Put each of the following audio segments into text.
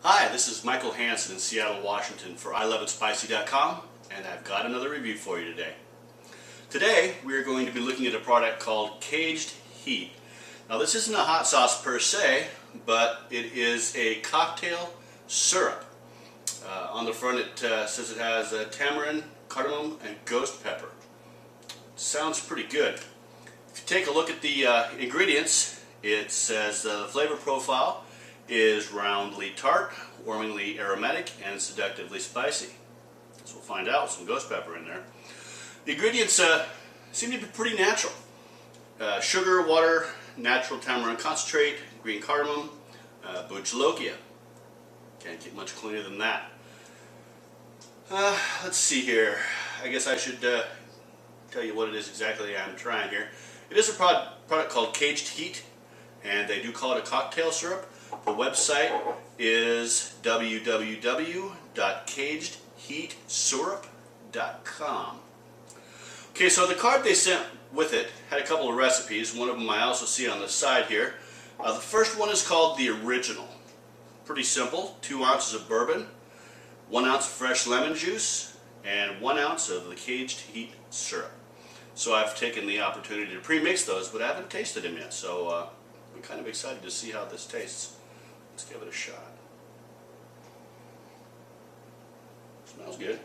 Hi, this is Michael Hansen in Seattle, Washington for iloveitspicy.com, and I've got another review for you today. Today, we are going to be looking at a product called Caged Heat. Now, this isn't a hot sauce per se, but it is a cocktail syrup. On the front it says it has tamarind, cardamom, and ghost pepper. Sounds pretty good. If you take a look at the ingredients, it says the flavor profile is roundly tart, warmingly aromatic, and seductively spicy. So we'll find out with some ghost pepper in there. The ingredients seem to be pretty natural. Sugar, water, natural tamarind concentrate, green cardamom, bhut jolokia. Can't get much cleaner than that. Let's see here. I guess I should tell you what it is exactly I'm trying here. It is a product called Caged Heat, and they do call it a cocktail syrup. The website is www.cagedheatsyrup.com. Okay, so the card they sent with it had a couple of recipes. One of them I also see on the side here. The first one is called the original. Pretty simple. 2 ounces of bourbon, 1 ounce of fresh lemon juice, and 1 ounce of the Caged Heat syrup. So I've taken the opportunity to pre-mix those, but I haven't tasted them yet. So I'm kind of excited to see how this tastes. Let's give it a shot. Smells good.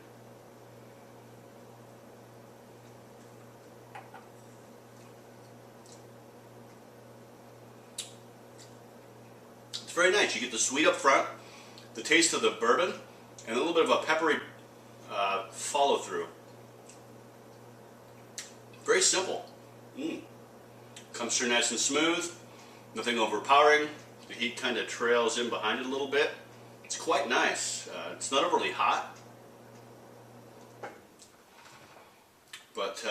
It's very nice. You get the sweet up front, the taste of the bourbon, and a little bit of a peppery follow through. Very simple. Comes through nice and smooth, nothing overpowering. The heat kind of trails in behind it a little bit. It's quite nice. It's not overly hot, but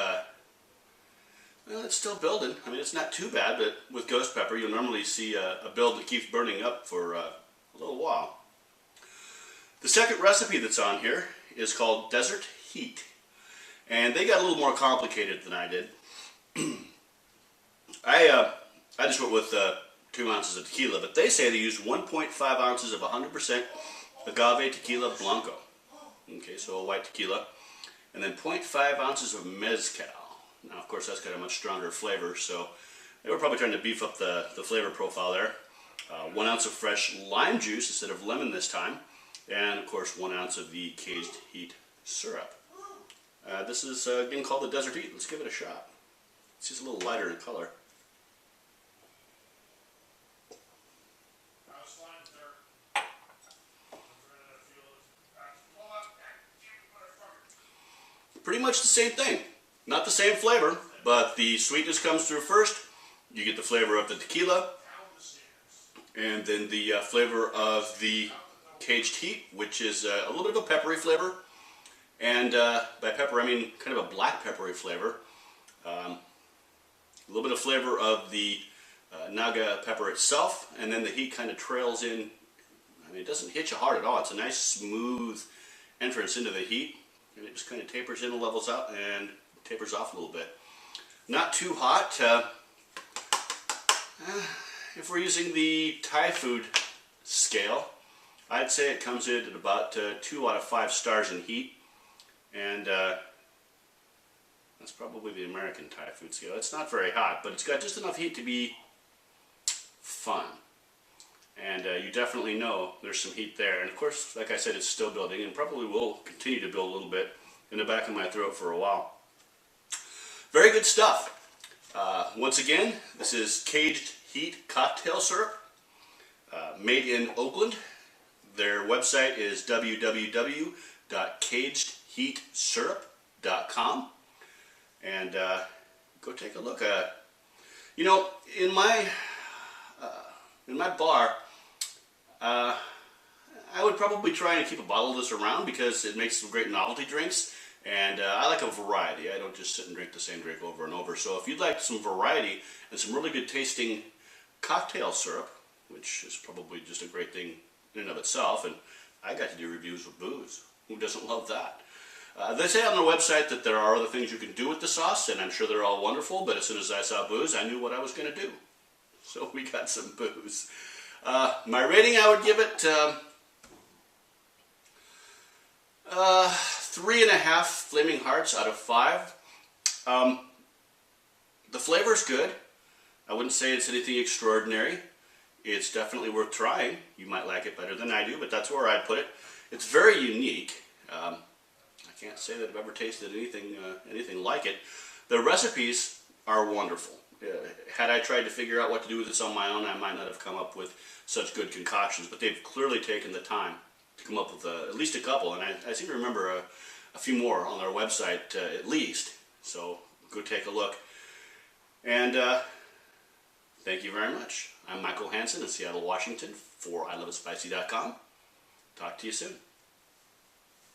well, it's still building. I mean, it's not too bad, but with ghost pepper, you'll normally see a build that keeps burning up for a little while. The second recipe that's on here is called Desert Heat, and they got a little more complicated than I did. I just went with 2 ounces of tequila, but they say they used 1.5 ounces of 100% agave tequila blanco. Okay, so a white tequila, and then 0.5 ounces of mezcal. Now, of course, that's got a much stronger flavor, so they were probably trying to beef up the flavor profile there. 1 ounce of fresh lime juice instead of lemon this time, and of course 1 ounce of the Caged Heat syrup. This is again called the Desert Heat. Let's give it a shot. It's just a little lighter in color. Pretty much the same thing. Not the same flavor, but the sweetness comes through first. You get the flavor of the tequila, and then the flavor of the Caged Heat, which is a little bit of a peppery flavor. And by pepper, I mean kind of a black peppery flavor. A little bit of flavor of the Naga pepper itself, and then the heat kind of trails in. I mean, it doesn't hit you hard at all. It's a nice, smooth entrance into the heat. And it just kind of tapers in and levels out and tapers off a little bit. Not too hot. If we're using the Thai food scale, I'd say it comes in at about 2 out of 5 stars in heat. And that's probably the American Thai food scale. It's not very hot, but it's got just enough heat to be fun. And you definitely know there's some heat there. And of course, like I said, it's still building and probably will continue to build a little bit in the back of my throat for a while. Very good stuff. Once again, this is Caged Heat cocktail syrup, made in Oakland. Their website is www.cagedheatsyrup.com. And go take a look. You know, in my bar, I would probably try and keep a bottle of this around because it makes some great novelty drinks, and I like a variety. I don't just sit and drink the same drink over and over. So if you'd like some variety and some really good tasting cocktail syrup, which is probably just a great thing in and of itself, and I got to do reviews with booze. Who doesn't love that? They say on their website that there are other things you can do with the sauce, and I'm sure they're all wonderful, but as soon as I saw booze, I knew what I was going to do. So we got some booze. My rating, I would give it 3.5 Flaming Hearts out of 5. The flavor's good. I wouldn't say it's anything extraordinary. It's definitely worth trying. You might like it better than I do, but that's where I'd put it. It's very unique. I can't say that I've ever tasted anything like it. The recipes are wonderful. Had I tried to figure out what to do with this on my own, I might not have come up with such good concoctions, but they've clearly taken the time to come up with at least a couple, and I seem to remember a few more on their website at least, so go take a look. And thank you very much. I'm Michael Hansen in Seattle, Washington for iloveitspicy.com. Talk to you soon.